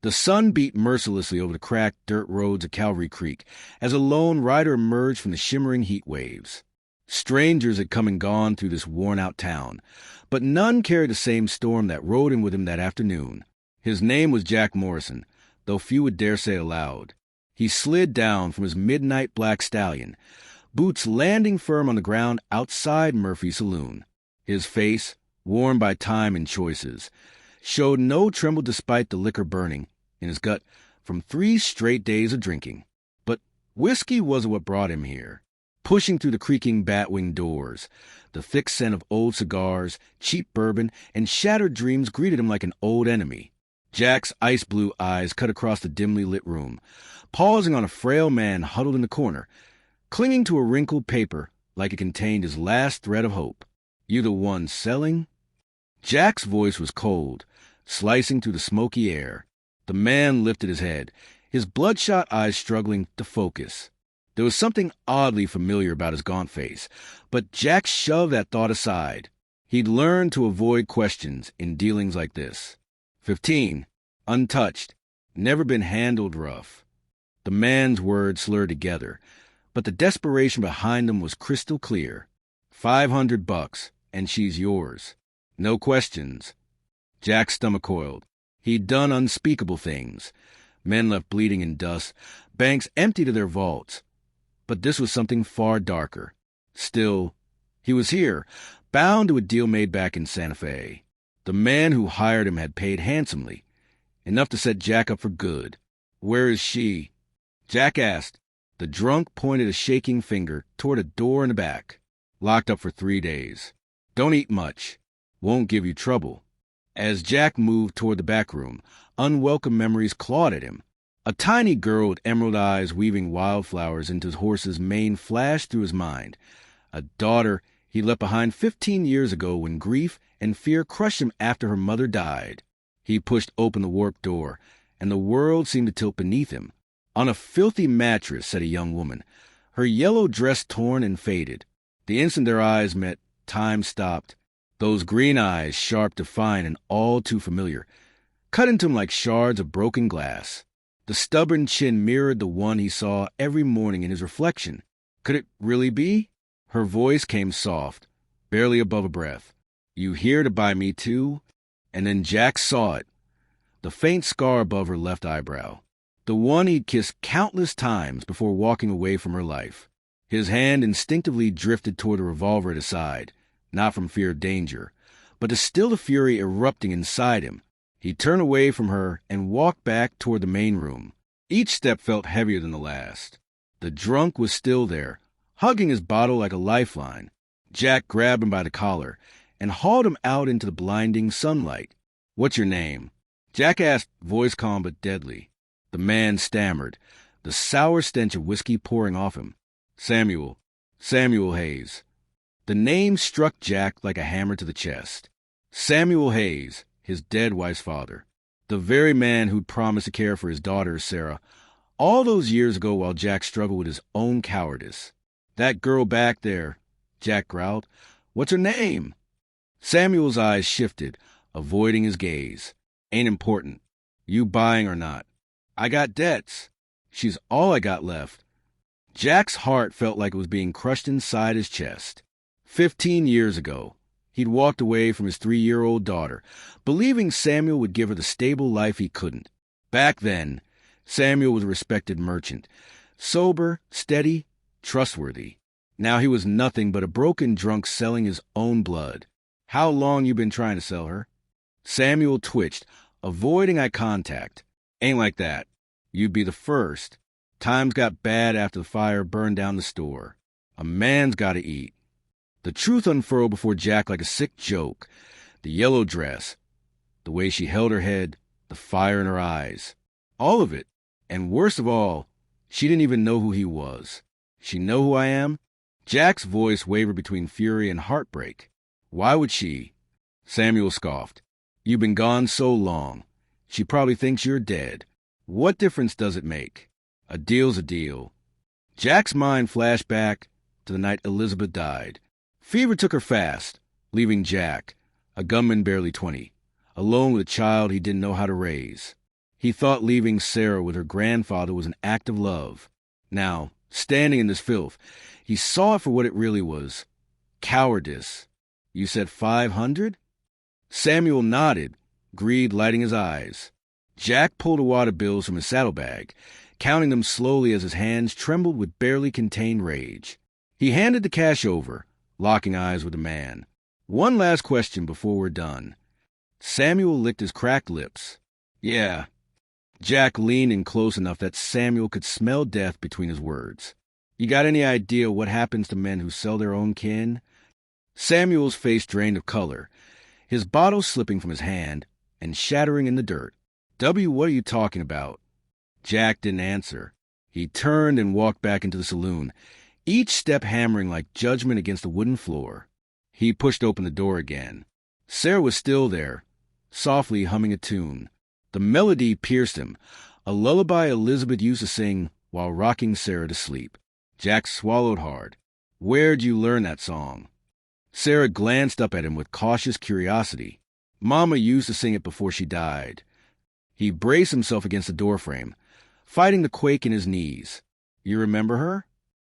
The sun beat mercilessly over the cracked dirt roads of Calvary Creek as a lone rider emerged from the shimmering heat waves. Strangers had come and gone through this worn-out town, but none carried the same storm that rode in with him that afternoon. His name was Jack Morrison, though few would dare say aloud. He slid down from his midnight black stallion, boots landing firm on the ground outside Murphy's saloon. His face, worn by time and choices, showed no tremble despite the liquor burning in his gut from 3 straight days of drinking. But whiskey wasn't what brought him here. Pushing through the creaking bat-wing doors, the thick scent of old cigars, cheap bourbon, and shattered dreams greeted him like an old enemy. Jack's ice-blue eyes cut across the dimly lit room, pausing on a frail man huddled in the corner, clinging to a wrinkled paper like it contained his last thread of hope. "You the one selling?" Jack's voice was cold, slicing through the smoky air. The man lifted his head, his bloodshot eyes struggling to focus. There was something oddly familiar about his gaunt face, but Jack shoved that thought aside. He'd learned to avoid questions in dealings like this. 15, untouched, never been handled rough. The man's words slurred together, but the desperation behind them was crystal clear. $500, and she's yours. No questions. Jack's stomach coiled. He'd done unspeakable things. Men left bleeding in dust, banks emptied of their vaults. But this was something far darker. Still, he was here, bound to a deal made back in Santa Fe. The man who hired him had paid handsomely, enough to set Jack up for good. "Where is she?" Jack asked. The drunk pointed a shaking finger toward a door in the back. "Locked up for 3 days. Don't eat much. Won't give you trouble." As Jack moved toward the back room, unwelcome memories clawed at him. A tiny girl with emerald eyes weaving wildflowers into his horse's mane flashed through his mind. A daughter he left behind 15 years ago when grief and fear crushed him after her mother died. He pushed open the warped door, and the world seemed to tilt beneath him. On a filthy mattress sat a young woman, her yellow dress torn and faded. The instant their eyes met, time stopped. Those green eyes, sharp, defined, and all too familiar, cut into him like shards of broken glass. The stubborn chin mirrored the one he saw every morning in his reflection. Could it really be? Her voice came soft, barely above a breath. "You here to buy me too?" And then Jack saw it. The faint scar above her left eyebrow. The one he'd kissed countless times before walking away from her life. His hand instinctively drifted toward the revolver at his side, not from fear of danger, but to still the fury erupting inside him. He turned away from her and walked back toward the main room. Each step felt heavier than the last. The drunk was still there, hugging his bottle like a lifeline. Jack grabbed him by the collar and hauled him out into the blinding sunlight. "What's your name?" Jack asked, voice calm but deadly. The man stammered, the sour stench of whiskey pouring off him. Samuel Hayes." The name struck Jack like a hammer to the chest. Samuel Hayes, his dead wife's father. The very man who'd promised to care for his daughter, Sarah, all those years ago while Jack struggled with his own cowardice. "That girl back there," Jack growled. "What's her name?" Samuel's eyes shifted, avoiding his gaze. "Ain't important. You buying or not?" "I got debts. She's all I got left." Jack's heart felt like it was being crushed inside his chest. 15 years ago, he'd walked away from his 3-year-old daughter, believing Samuel would give her the stable life he couldn't. Back then, Samuel was a respected merchant, sober, steady, trustworthy. Now he was nothing but a broken drunk selling his own blood. "How long you been trying to sell her?" Samuel twitched, avoiding eye contact. "Ain't like that. You'd be the first. Times got bad after the fire burned down the store. A man's got to eat." The truth unfurled before Jack like a sick joke. The yellow dress, the way she held her head, the fire in her eyes. All of it. And worst of all, she didn't even know who he was. "She know who I am?" Jack's voice wavered between fury and heartbreak. "Why would she?" Samuel scoffed. "You've been gone so long. She probably thinks you're dead. What difference does it make? A deal's a deal." Jack's mind flashed back to the night Elizabeth died. Fever took her fast, leaving Jack, a gunman barely 20, alone with a child he didn't know how to raise. He thought leaving Sarah with her grandfather was an act of love. Now, standing in this filth, he saw it for what it really was. Cowardice. You said 500? Samuel nodded, greed lighting his eyes. Jack pulled a wad of bills from his saddlebag, counting them slowly as his hands trembled with barely contained rage. He handed the cash over, locking eyes with the man. One last question before we're done. Samuel licked his cracked lips. Yeah. Jack leaned in close enough that Samuel could smell death between his words. You got any idea what happens to men who sell their own kin? Samuel's face drained of color, his bottle slipping from his hand and shattering in the dirt. W, what are you talking about? Jack didn't answer. He turned and walked back into the saloon, each step hammering like judgment against the wooden floor. He pushed open the door again. Sarah was still there, softly humming a tune. The melody pierced him, a lullaby Elizabeth used to sing while rocking Sarah to sleep. Jack swallowed hard. Where'd you learn that song? Sarah glanced up at him with cautious curiosity. Mama used to sing it before she died. He braced himself against the doorframe, fighting the quake in his knees. You remember her?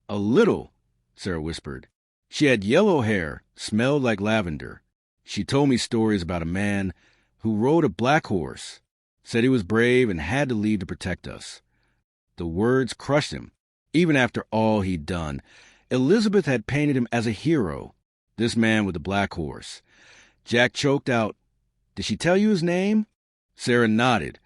A little, Sarah whispered. She had yellow hair, smelled like lavender. She told me stories about a man who rode a black horse, said he was brave and had to leave to protect us. The words crushed him. Even after all he'd done, Elizabeth had painted him as a hero, this man with the black horse. Jack choked out, Did she tell you his name? Sarah nodded,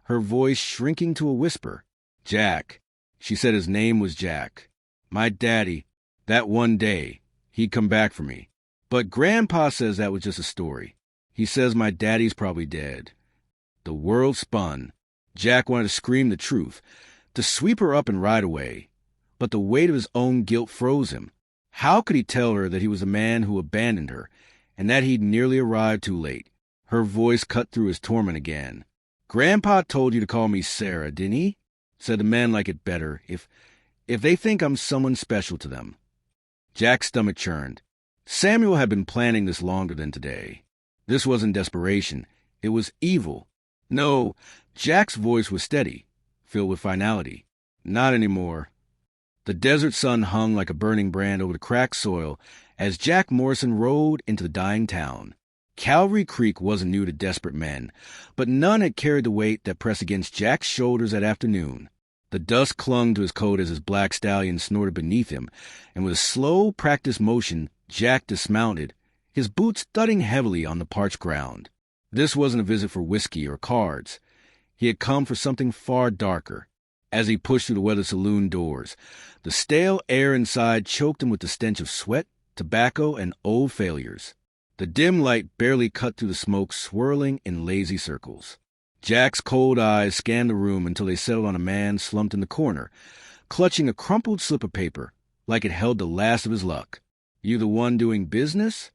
her voice shrinking to a whisper. Jack. She said his name was Jack. My daddy, that one day, he'd come back for me. But Grandpa says that was just a story. He says my daddy's probably dead. The world spun. Jack wanted to scream the truth, to sweep her up and ride away. But the weight of his own guilt froze him. How could he tell her that he was the man who abandoned her, and that he'd nearly arrived too late? Her voice cut through his torment again. Grandpa told you to call me Sarah, didn't he? Said the men like it better if they think I'm someone special to them. Jack's stomach churned. Samuel had been planning this longer than today. This wasn't desperation. It was evil. No, Jack's voice was steady, filled with finality. Not anymore. The desert sun hung like a burning brand over the cracked soil as Jack Morrison rode into the dying town. Calvary Creek wasn't new to desperate men, but none had carried the weight that pressed against Jack's shoulders that afternoon. The dust clung to his coat as his black stallion snorted beneath him, and with a slow, practiced motion, Jack dismounted, his boots thudding heavily on the parched ground. This wasn't a visit for whiskey or cards. He had come for something far darker. As he pushed through the weather saloon doors, the stale air inside choked him with the stench of sweat, tobacco, and old failures. The dim light barely cut through the smoke, swirling in lazy circles. Jack's cold eyes scanned the room until they settled on a man slumped in the corner, clutching a crumpled slip of paper, like it held the last of his luck. You the one doing business?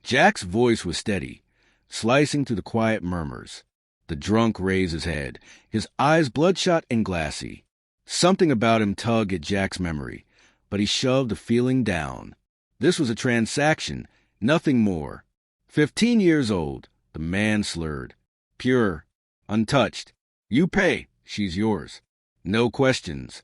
Jack's voice was steady, slicing through the quiet murmurs. The drunk raised his head, his eyes bloodshot and glassy. Something about him tugged at Jack's memory, but he shoved the feeling down. This was a transaction, nothing more. 15 years old, the man slurred. Pure, untouched. You pay, she's yours. No questions.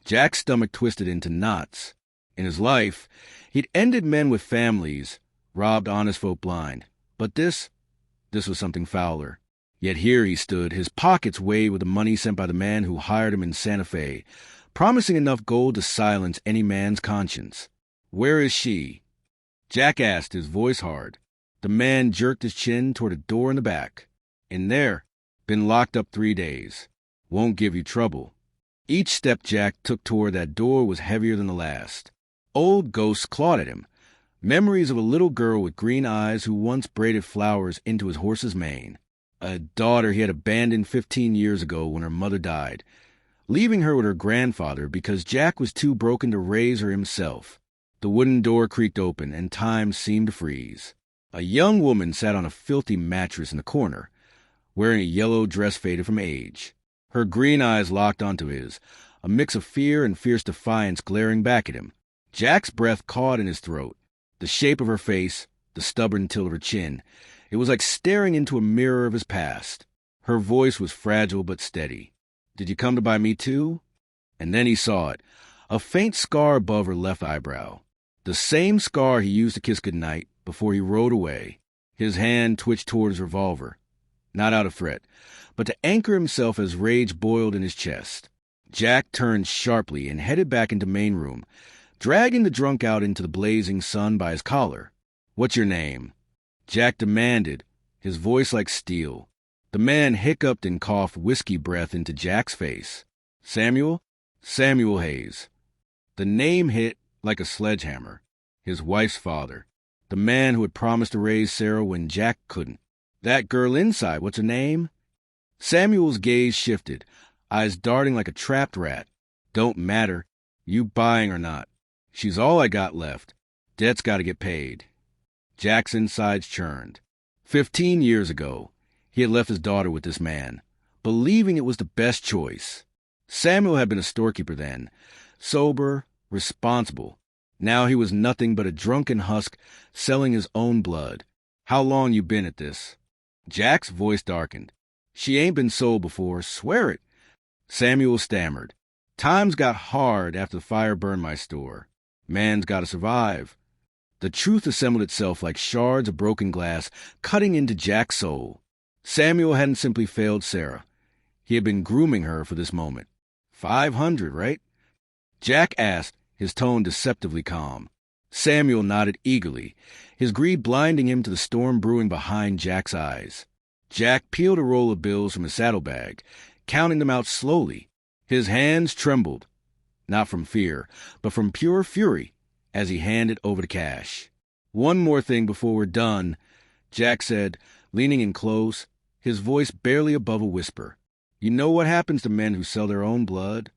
Jack's stomach twisted into knots. In his life, he'd ended men with families, robbed honest folk blind. But this was something fouler. Yet here he stood, his pockets weighed with the money sent by the man who hired him in Santa Fe, promising enough gold to silence any man's conscience. Where is she? Jack asked, his voice hard. The man jerked his chin toward a door in the back. In there. Been locked up 3 days. Won't give you trouble. Each step Jack took toward that door was heavier than the last. Old ghosts clawed at him. Memories of a little girl with green eyes who once braided flowers into his horse's mane. A daughter he had abandoned 15 years ago when her mother died, leaving her with her grandfather because Jack was too broken to raise her himself. The wooden door creaked open, and time seemed to freeze. A young woman sat on a filthy mattress in the corner, wearing a yellow dress faded from age. Her green eyes locked onto his, a mix of fear and fierce defiance glaring back at him. Jack's breath caught in his throat. The shape of her face, the stubborn tilt of her chin, it was like staring into a mirror of his past. Her voice was fragile but steady. "Did you come to buy me too?" And then he saw it, a faint scar above her left eyebrow. The same scar he used to kiss goodnight before he rode away. His hand twitched toward his revolver, not out of threat, but to anchor himself as rage boiled in his chest. Jack turned sharply and headed back into main room, dragging the drunk out into the blazing sun by his collar. "What's your name?" Jack demanded, his voice like steel. The man hiccuped and coughed whiskey breath into Jack's face. "Samuel? Samuel Hayes." The name hit like a sledgehammer. His wife's father. The man who had promised to raise Sarah when Jack couldn't. "That girl inside, what's her name?" Samuel's gaze shifted, eyes darting like a trapped rat. "Don't matter. You buying or not. She's all I got left. Debt's got to get paid." Jack's insides churned. 15 years ago, he had left his daughter with this man, believing it was the best choice. Samuel had been a storekeeper then, sober, responsible. Now he was nothing but a drunken husk selling his own blood. "How long you been at this?" Jack's voice darkened. "She ain't been sold before, swear it." Samuel stammered. "Times got hard after the fire burned my store. Man's got to survive." The truth assembled itself like shards of broken glass, cutting into Jack's soul. Samuel hadn't simply failed Sarah. He had been grooming her for this moment. 500, right? Jack asked, his tone deceptively calm. Samuel nodded eagerly, his greed blinding him to the storm brewing behind Jack's eyes. Jack peeled a roll of bills from his saddlebag, counting them out slowly. His hands trembled, not from fear, but from pure fury, as he handed over the cash. "One more thing before we're done," Jack said, leaning in close, his voice barely above a whisper. "You know what happens to men who sell their own blood?"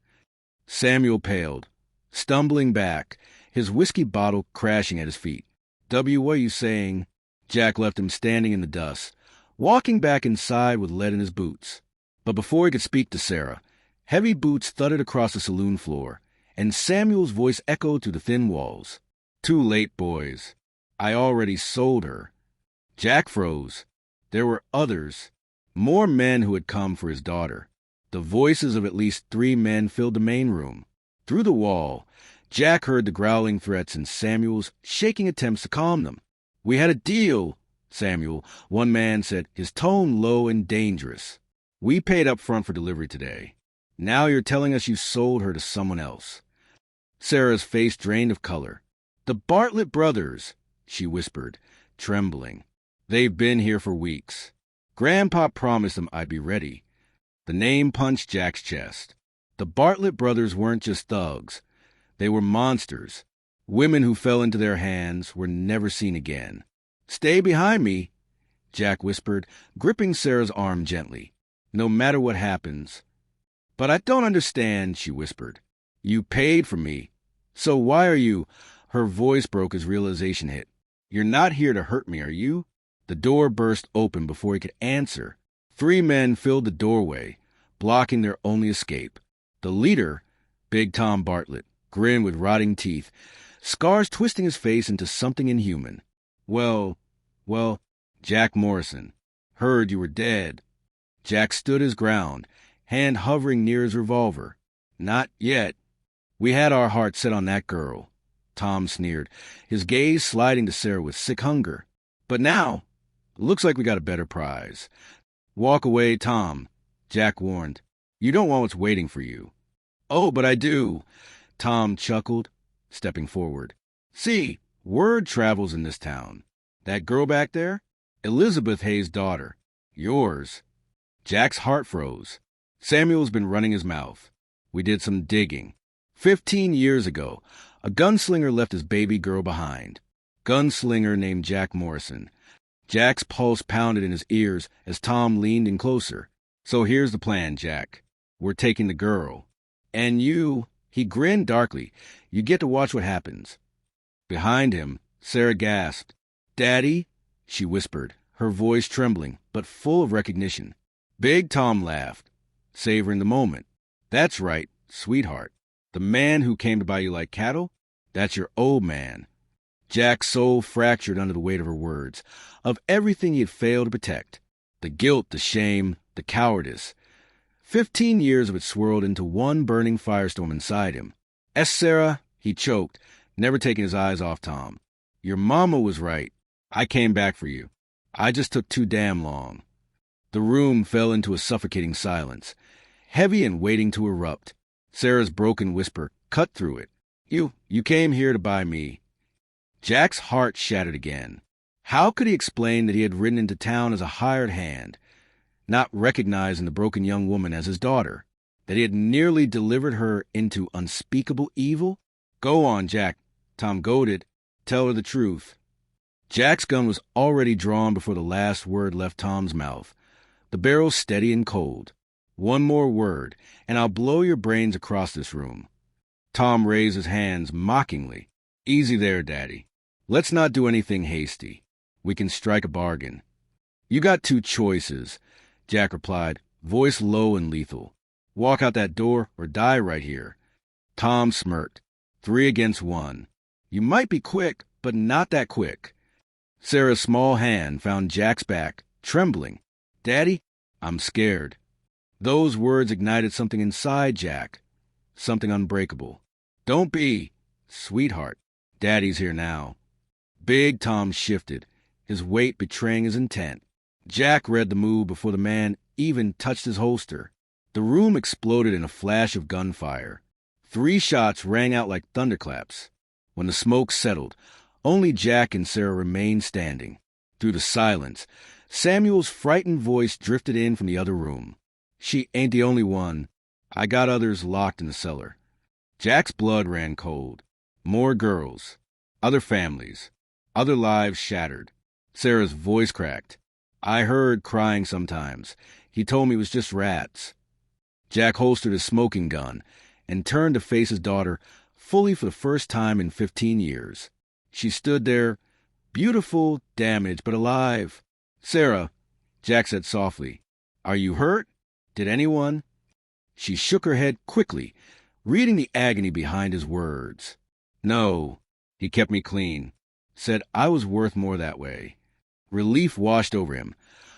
Samuel paled, stumbling back, his whiskey bottle crashing at his feet. What are you saying?" Jack left him standing in the dust, walking back inside with lead in his boots. But before he could speak to Sarah, heavy boots thudded across the saloon floor, and Samuel's voice echoed through the thin walls. "Too late, boys. I already sold her." Jack froze. There were others, more men who had come for his daughter. The voices of at least 3 men filled the main room. Through the wall, Jack heard the growling threats and Samuel's shaking attempts to calm them. "We had a deal, Samuel," one man said, his tone low and dangerous. "We paid up front for delivery today. Now you're telling us you sold her to someone else." Sarah's face drained of color. "The Bartlett brothers," she whispered, trembling. "They've been here for weeks. Grandpa promised them I'd be ready." The name punched Jack's chest. The Bartlett brothers weren't just thugs. They were monsters. Women who fell into their hands were never seen again. "Stay behind me," Jack whispered, gripping Sarah's arm gently. "No matter what happens." "But I don't understand," she whispered. "You paid for me. So why are you—" Her voice broke as realization hit. "You're not here to hurt me, are you?" The door burst open before he could answer. 3 men filled the doorway, blocking their only escape. The leader, Big Tom Bartlett, grinned with rotting teeth, scars twisting his face into something inhuman. Well, Jack Morrison. Heard you were dead." Jack stood his ground, hand hovering near his revolver. "Not yet. We had our hearts set on that girl," Tom sneered, his gaze sliding to Sarah with sick hunger. "But now, looks like we got a better prize." "Walk away, Tom," Jack warned. "You don't want what's waiting for you." "Oh, but I do," Tom chuckled, stepping forward. "See, word travels in this town. That girl back there? Elizabeth Hayes' daughter. Yours." Jack's heart froze. Samuel's been running his mouth. "We did some digging. 15 years ago, a gunslinger left his baby girl behind. Gunslinger named Jack Morrison." Jack's pulse pounded in his ears as Tom leaned in closer. "So here's the plan, Jack. We're taking the girl. And you," he grinned darkly, "you get to watch what happens." Behind him, Sarah gasped. "Daddy?" she whispered, her voice trembling, but full of recognition. Big Tom laughed, savoring the moment. "That's right, sweetheart. The man who came to buy you like cattle? That's your old man." Jack's soul fractured under the weight of her words, of everything he had failed to protect. The guilt, the shame, the cowardice. 15 years of it swirled into one burning firestorm inside him. Sarah, he choked, never taking his eyes off Tom. Your mama was right. I came back for you. I just took too damn long. The room fell into a suffocating silence, heavy and waiting to erupt. Sarah's broken whisper cut through it. You came here to buy me. Jack's heart shattered again. How could he explain that he had ridden into town as a hired hand, not recognizing the broken young woman as his daughter, that he had nearly delivered her into unspeakable evil? Go on, Jack, Tom goaded. Tell her the truth. Jack's gun was already drawn before the last word left Tom's mouth, the barrel steady and cold. One more word, and I'll blow your brains across this room. Tom raised his hands mockingly. Easy there, Daddy. Let's not do anything hasty. We can strike a bargain. You got two choices, Jack replied, voice low and lethal. Walk out that door or die right here. Tom smirked. 3 against 1. You might be quick, but not that quick. Sarah's small hand found Jack's back, trembling. Daddy, I'm scared. Those words ignited something inside Jack, something unbreakable. Don't be, sweetheart. Daddy's here now. Big Tom shifted, his weight betraying his intent. Jack read the move before the man even touched his holster. The room exploded in a flash of gunfire. 3 shots rang out like thunderclaps. When the smoke settled, only Jack and Sarah remained standing. Through the silence, Samuel's frightened voice drifted in from the other room. She ain't the only one. I got others locked in the cellar. Jack's blood ran cold. More girls. Other families. Other lives shattered. Sarah's voice cracked. I heard crying sometimes. He told me it was just rats. Jack holstered his smoking gun and turned to face his daughter fully for the first time in 15 years. She stood there, beautiful, damaged, but alive. Sarah, Jack said softly, are you hurt? Did anyone? She shook her head quickly, reading the agony behind his words. No, he kept me clean. Said I was worth more that way. Relief washed over him,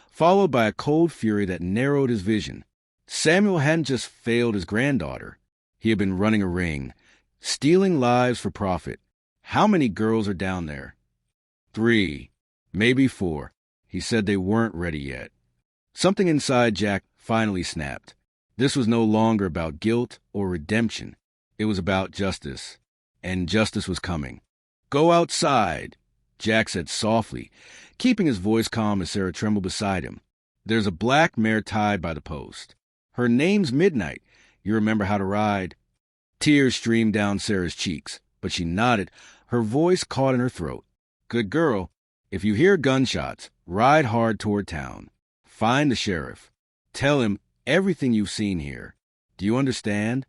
followed by a cold fury that narrowed his vision. Samuel hadn't just failed his granddaughter. He had been running a ring, stealing lives for profit. How many girls are down there? 3, maybe 4. He said they weren't ready yet. Something inside Jack finally snapped. This was no longer about guilt or redemption. It was about justice. And justice was coming. Go outside, Jack said softly, keeping his voice calm as Sarah trembled beside him. There's a black mare tied by the post. Her name's Midnight. You remember how to ride. Tears streamed down Sarah's cheeks, but she nodded, her voice caught in her throat. Good girl. If you hear gunshots, ride hard toward town. Find the sheriff. Tell him everything you've seen here. Do you understand?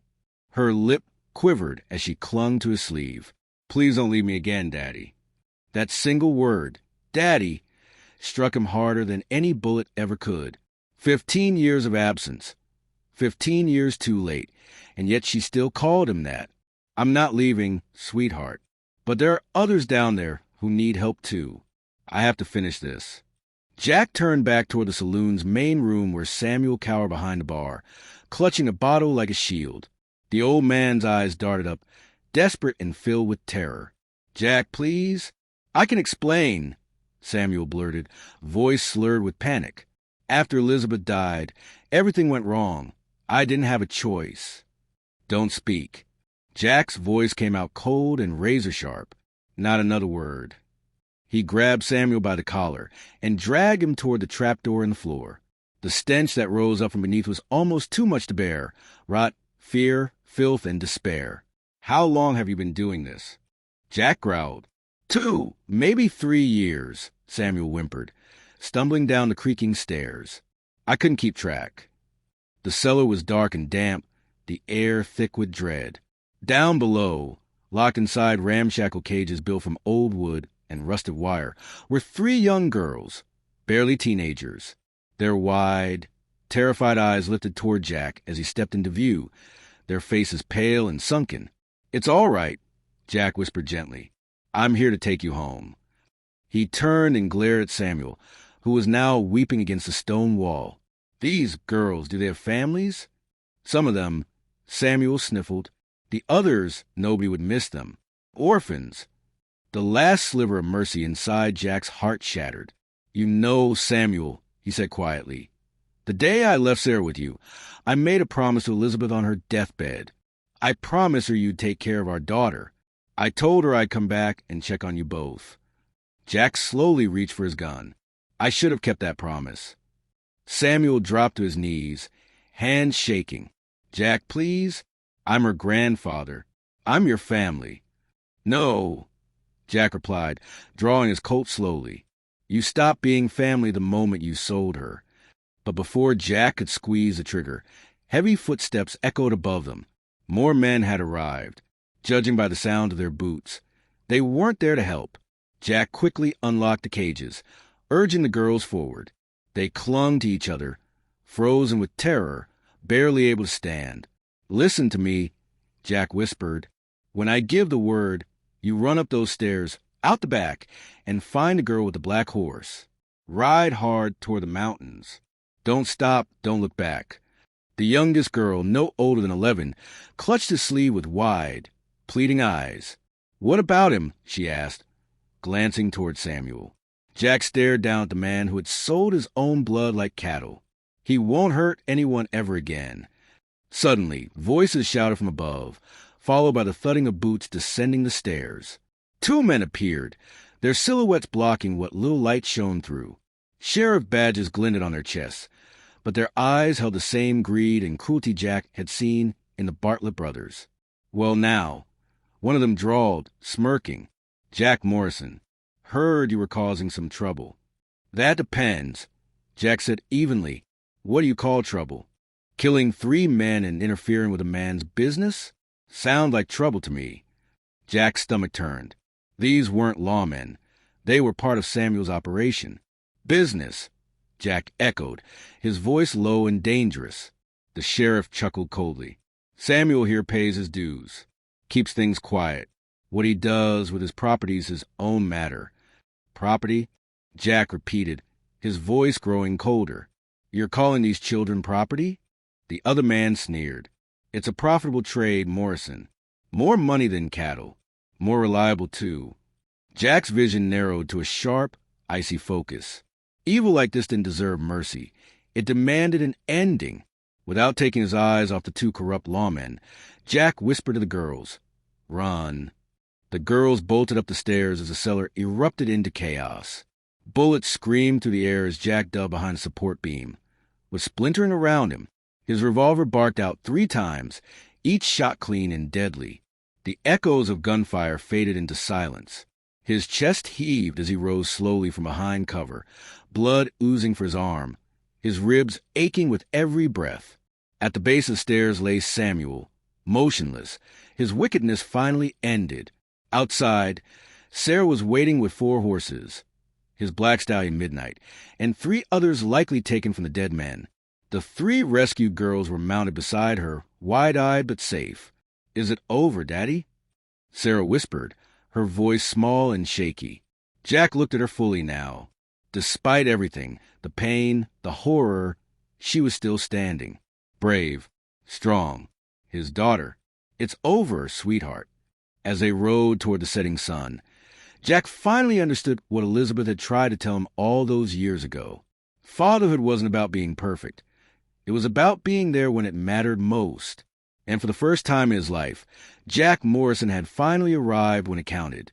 Her lip quivered as she clung to his sleeve. Please don't leave me again, Daddy. That single word, Daddy, struck him harder than any bullet ever could. 15 years of absence. 15 years too late, and yet she still called him that. I'm not leaving, sweetheart. But there are others down there who need help too. I have to finish this. Jack turned back toward the saloon's main room where Samuel cowered behind the bar, clutching a bottle like a shield. The old man's eyes darted up, desperate and filled with terror. Jack, please? I can explain, Samuel blurted, voice slurred with panic. After Elizabeth died, everything went wrong. I didn't have a choice. Don't speak. Jack's voice came out cold and razor-sharp. Not another word. He grabbed Samuel by the collar and dragged him toward the trapdoor in the floor. The stench that rose up from beneath was almost too much to bear. Rot, fear, filth, and despair. How long have you been doing this? Jack growled. 2, maybe 3 years, Samuel whimpered, stumbling down the creaking stairs. I couldn't keep track. The cellar was dark and damp, the air thick with dread. Down below, locked inside ramshackle cages built from old wood and rusted wire, were 3 young girls, barely teenagers. Their wide, terrified eyes lifted toward Jack as he stepped into view, their faces pale and sunken. It's all right, Jack whispered gently. I'm here to take you home. He turned and glared at Samuel, who was now weeping against the stone wall. These girls, do they have families? Some of them, Samuel sniffled. The others, nobody would miss them. Orphans. The last sliver of mercy inside Jack's heart shattered. You know, Samuel, he said quietly, the day I left Sarah with you, I made a promise to Elizabeth on her deathbed. I promised her you'd take care of our daughter. I told her I'd come back and check on you both. Jack slowly reached for his gun. I should have kept that promise. Samuel dropped to his knees, hands shaking. Jack, please? I'm her grandfather. I'm your family. No, Jack replied, drawing his Colt slowly. You stopped being family the moment you sold her. But before Jack could squeeze the trigger, heavy footsteps echoed above them. More men had arrived, judging by the sound of their boots. They weren't there to help. Jack quickly unlocked the cages, urging the girls forward. They clung to each other, frozen with terror, barely able to stand. Listen to me, Jack whispered. When I give the word, you run up those stairs, out the back, and find the girl with the black horse. Ride hard toward the mountains. Don't stop, don't look back. The youngest girl, no older than 11, clutched his sleeve with wide, pleading eyes. What about him? She asked, glancing toward Samuel. Jack stared down at the man who had sold his own blood like cattle. He won't hurt anyone ever again. Suddenly, voices shouted from above, followed by the thudding of boots descending the stairs. 2 men appeared, their silhouettes blocking what little light shone through. Sheriff badges glinted on their chests, but their eyes held the same greed and cruelty Jack had seen in the Bartlett brothers. Well, now, one of them drawled, smirking. Jack Morrison. Heard you were causing some trouble. That depends, Jack said evenly. What do you call trouble? Killing 3 men and interfering with a man's business? Sound like trouble to me. Jack's stomach turned. These weren't lawmen. They were part of Samuel's operation. Business, Jack echoed, his voice low and dangerous. The sheriff chuckled coldly. Samuel here pays his dues, keeps things quiet. What he does with his property is his own matter. Property? Jack repeated, his voice growing colder. You're calling these children property? The other man sneered. It's a profitable trade, Morrison. More money than cattle. More reliable, too. Jack's vision narrowed to a sharp, icy focus. Evil like this didn't deserve mercy. It demanded an ending. Without taking his eyes off the 2 corrupt lawmen, Jack whispered to the girls, Run. The girls bolted up the stairs as the cellar erupted into chaos. Bullets screamed through the air as Jack dug behind a support beam. With splintering around him, his revolver barked out 3 times, each shot clean and deadly. The echoes of gunfire faded into silence. His chest heaved as he rose slowly from behind cover, blood oozing for his arm, his ribs aching with every breath. At the base of the stairs lay Samuel, motionless, his wickedness finally ended. Outside, Sarah was waiting with 4 horses, his black stallion Midnight, and 3 others likely taken from the dead men. The 3 rescued girls were mounted beside her, wide-eyed but safe. Is it over, Daddy? Sarah whispered, her voice small and shaky. Jack looked at her fully now. Despite everything, the pain, the horror, she was still standing. Brave, strong. His daughter. It's over, sweetheart. As they rode toward the setting sun, Jack finally understood what Elizabeth had tried to tell him all those years ago. Fatherhood wasn't about being perfect. It was about being there when it mattered most. And for the first time in his life, Jack Morrison had finally arrived when it counted.